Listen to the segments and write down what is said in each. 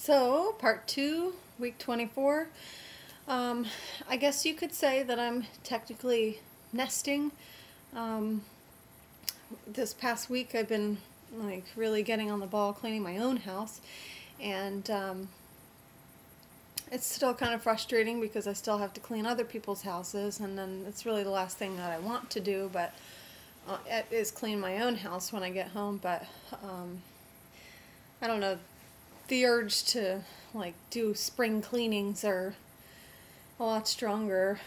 So, part 2, week 24. I guess you could say that I'm technically nesting. Um, this past week I've been like really getting on the ball cleaning my own house, and it's still kind of frustrating because I still have to clean other people's houses, and then it's really the last thing that I want to do, but is clean my own house when I get home. But I don't know, the urge to like do spring cleanings are a lot stronger.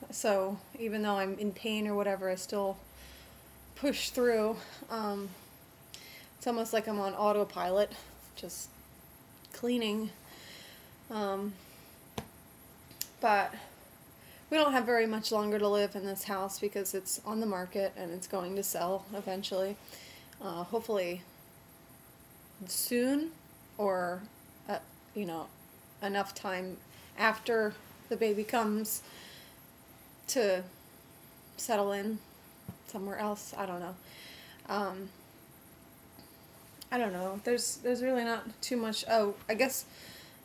So even though I'm in pain or whatever, I still push through. It's almost like I'm on autopilot, just cleaning. But we don't have very much longer to live in this house because it's on the market and it's going to sell eventually. Hopefully soon, or you know, enough time after the baby comes to settle in somewhere else. I don't know. I don't know. There's really not too much. Oh, I guess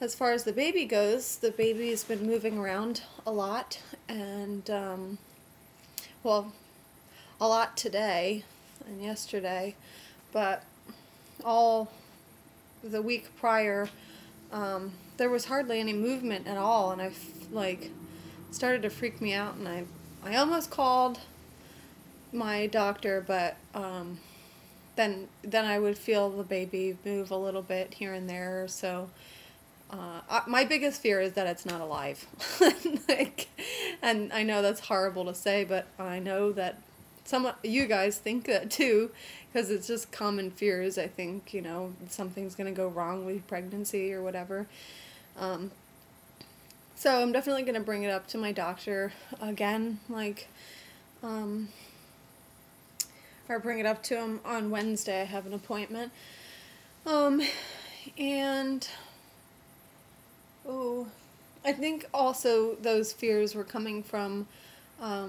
as far as the baby goes, the baby's been moving around a lot, and well, a lot today and yesterday, but all the week prior, there was hardly any movement at all, and like started to freak me out, and I almost called my doctor, but then I would feel the baby move a little bit here and there. So my biggest fear is that it's not alive. Like, and I know that's horrible to say, but I know that some of you guys think that too, because it's just common fears. I think, you know, something's going to go wrong with pregnancy or whatever. So I'm definitely going to bring it up to my doctor again, like, or bring it up to him on Wednesday. I have an appointment. And, oh, I think also those fears were coming from a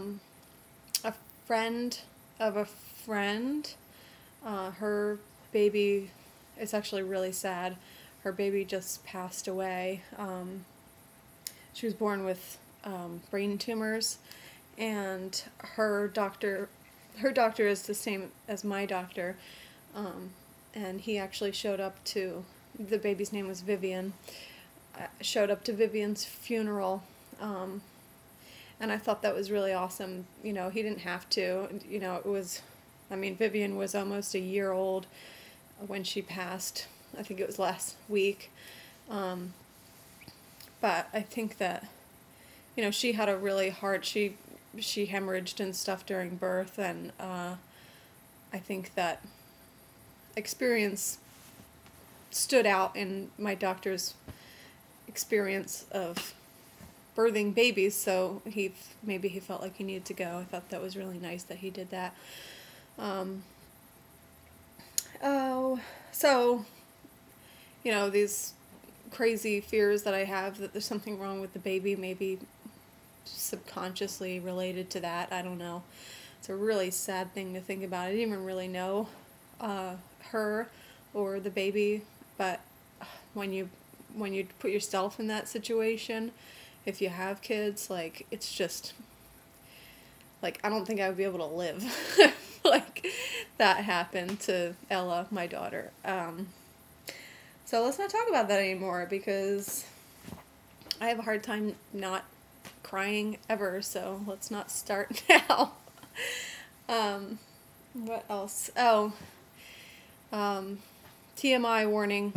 friend of a friend. Her baby, it's actually really sad. Her baby just passed away. She was born with brain tumors, and her doctor is the same as my doctor, and he actually showed up to, the baby's name was Vivian, showed up to Vivian's funeral, and I thought that was really awesome. You know, he didn't have to, you know, it was, I mean, Vivian was almost a year old when she passed. I think it was last week. But I think that, you know, she had a really hard, she hemorrhaged and stuff during birth, and I think that experience stood out in my doctor's experience of birthing babies, so maybe he felt like he needed to go. I thought that was really nice that he did that. So, you know, these crazy fears that I have that there's something wrong with the baby, maybe subconsciously related to that. I don't know. It's a really sad thing to think about. I didn't even really know her or the baby, but when you put yourself in that situation, if you have kids, like, it's just like, I don't think I would be able to live like that happened to Ella, my daughter. So let's not talk about that anymore, because I have a hard time not crying ever, so let's not start now. What else? Oh, TMI warning.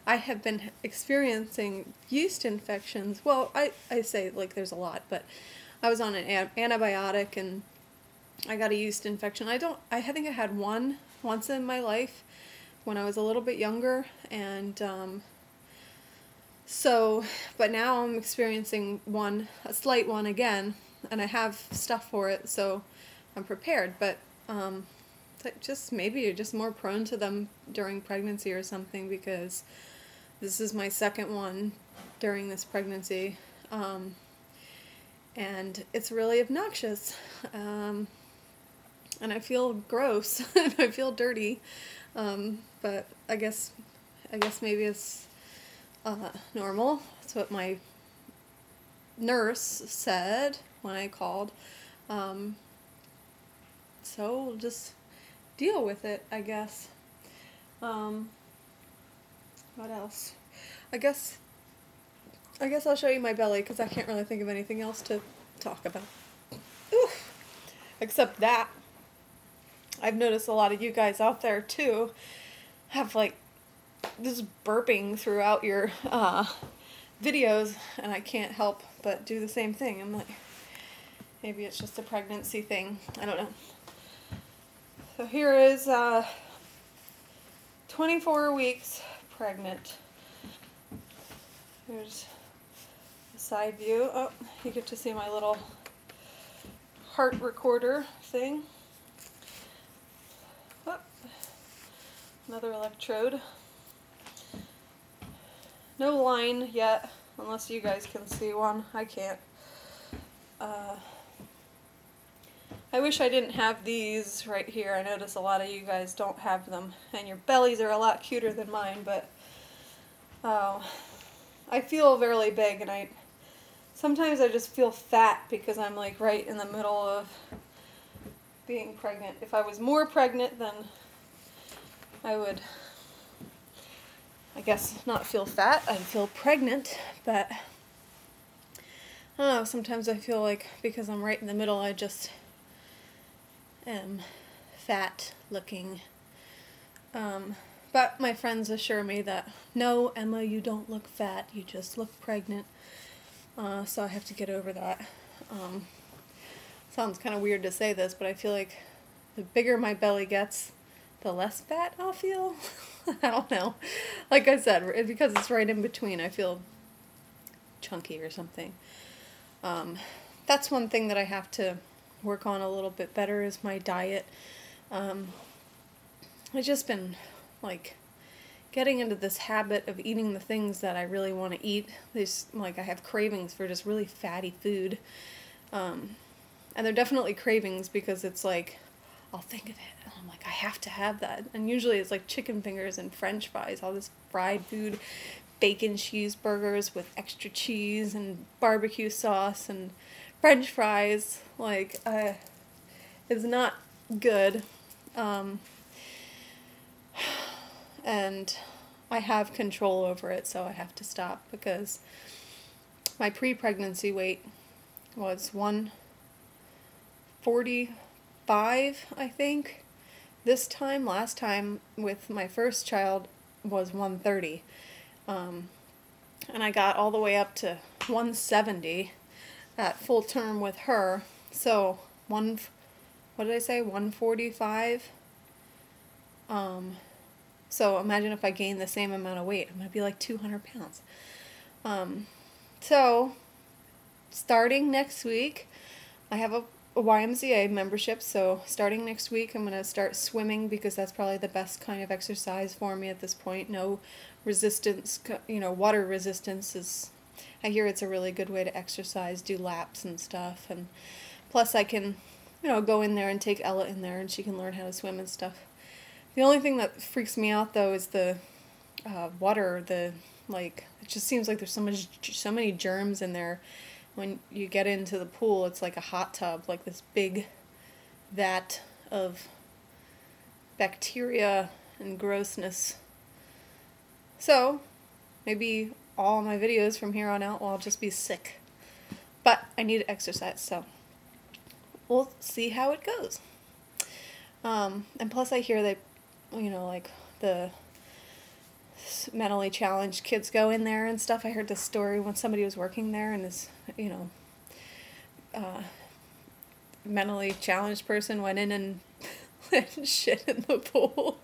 I have been experiencing yeast infections. Well, I say like there's a lot, but I was on an antibiotic and I got a yeast infection. I think I had one once in my life when I was a little bit younger, and so, but now I'm experiencing a slight one again, and I have stuff for it, so I'm prepared. But just maybe you're just more prone to them during pregnancy or something, because this is my second one during this pregnancy, and it's really obnoxious, and I feel gross and I feel dirty. But I guess I guess maybe it's normal. That's what my nurse said when I called. So we'll just deal with it, I guess. What else? I guess I'll show you my belly because I can't really think of anything else to talk about. Oof. Except that I've noticed a lot of you guys out there too have like this burping throughout your videos, and I can't help but do the same thing. I'm like, maybe it's just a pregnancy thing. I don't know. So here is 24 weeks pregnant. Here's the side view. Oh, you get to see my little heart recorder thing. Oh, another electrode. No line yet, unless you guys can see one. I can't. I wish I didn't have these right here. I notice a lot of you guys don't have them, and your bellies are a lot cuter than mine, but I feel fairly big, and sometimes I just feel fat because I'm like right in the middle of being pregnant. If I was more pregnant, then I would, I guess, not feel fat. I'd feel pregnant, but I don't know, sometimes I feel like because I'm right in the middle, I just am fat looking. But my friends assure me that, no, Emma, you don't look fat, you just look pregnant. So I have to get over that. Sounds kind of weird to say this, but I feel like the bigger my belly gets, the less fat I'll feel. I don't know. Like I said, because it's right in between, I feel chunky or something. That's one thing that I have to work on a little bit better is my diet. I've just been like getting into this habit of eating the things that I really want to eat. I have cravings for just really fatty food. And they're definitely cravings because it's like, I'll think of it and I'm like, I have to have that. And usually it's like chicken fingers and French fries, all this fried food, bacon cheeseburgers with extra cheese and barbecue sauce and French fries. Like, it's not good. And I have control over it, so I have to stop because my pre-pregnancy weight was 145, I think. Last time with my first child was 130. And I got all the way up to 170 at full term with her. So what did I say? 145? So imagine if I gain the same amount of weight. I'm going to be like 200 pounds. So starting next week, I have a YMCA membership. So starting next week, I'm going to start swimming because that's probably the best kind of exercise for me at this point. No resistance, water resistance is, I hear it's a really good way to exercise, do laps and stuff. And plus I can, go in there and take Ella in there and she can learn how to swim and stuff. The only thing that freaks me out though is the water. It just seems like there's so many germs in there. When you get into the pool, it's like a hot tub, like this big vat of bacteria and grossness. So maybe all my videos from here on out will just be sick. But I need to exercise, so we'll see how it goes. And plus I hear that, like the mentally challenged kids go in there and stuff. I heard this story when somebody was working there and this, mentally challenged person went in and shit in the pool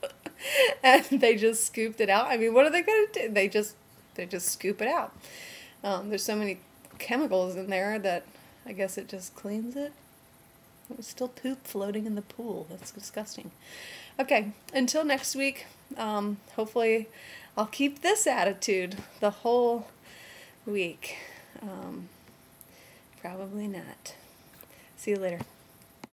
and they just scooped it out. I mean, what are they going to do? They just scoop it out. There's so many chemicals in there that I guess it just cleans it. It was still poop floating in the pool. That's disgusting. Okay, until next week, hopefully I'll keep this attitude the whole week. Probably not. See you later.